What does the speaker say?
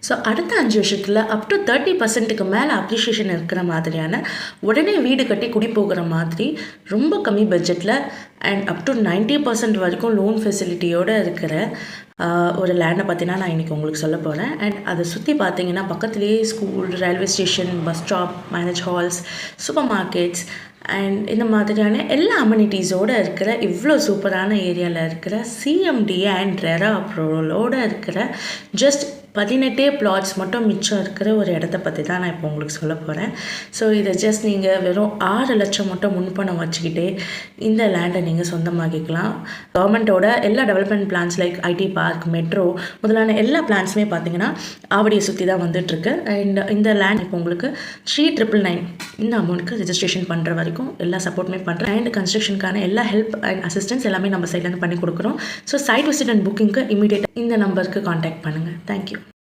So அடுத்த 5 வருஷத்தில் up to 30%க்கு மேலே அப்ரிஷியேஷன் இருக்கிற மாதிரியான உடனே வீடு கட்டி குடி போகிற மாதிரி ரொம்ப கம்மி பட்ஜெட்டில் அண்ட் அப் டு 90% வரைக்கும் லோன் ஃபெசிலிட்டியோடு இருக்கிற ஒரு லேண்டை பற்றினா நான் இன்றைக்கி உங்களுக்கு சொல்ல போகிறேன். அண்ட் அதை சுற்றி பார்த்தீங்கன்னா பக்கத்துலேயே school, railway station, bus stop, marriage halls, supermarkets and இந்த மாதிரியான எல்லா அம்யூனிட்டிஸோடு இருக்கிற இவ்வளோ சூப்பரான ஏரியாவில் இருக்கிற சிஎம்டி அண்ட் ரெரா அப்ரூவலோடு இருக்கிற ஜஸ்ட் 18 பிளாட்ஸ் மட்டும் மிச்சம் இருக்கிற ஒரு இடத்த பற்றி தான் நான் இப்போ உங்களுக்கு சொல்ல போகிறேன். ஸோ இதை ஜஸ்ட் நீங்கள் வெறும் 6 லட்சம் மட்டும் முன்பணம் வச்சுக்கிட்டே இந்த லேண்டை நீங்கள் சொந்தமாக்கிக்கலாம். கவர்மெண்ட்டோட எல்லா development plans like IT park, metro முதலான எல்லா பிளான்ஸுமே பார்த்தீங்கன்னா ஆவடியை சுற்றி தான் வந்துட்டுருக்கு. அண்ட் இந்த லேண்ட் இப்போ உங்களுக்கு 3,999 இந்த அமௌண்ட்டுக்கு ரெஜிஸ்ட்ரேஷன் பண்ணுற வரைக்கும் எல்லா சப்போர்ட்டுமே பண்ணுறேன். அண்ட் கன்ஸ்ட்ரக்ஷனுக்கான எல்லா ஹெல்ப் அண்ட் அசிஸ்டன்ஸ் எல்லாமே நம்ம சைட்லேருந்து பண்ணி கொடுக்குறோம். ஸோ சைட் விசிட் அண்ட் புக்கிங்க்கு இமீடியட்டாக இந்த நம்பருக்கு காண்டாக்ட் பண்ணுங்கள். தேங்க்யூ.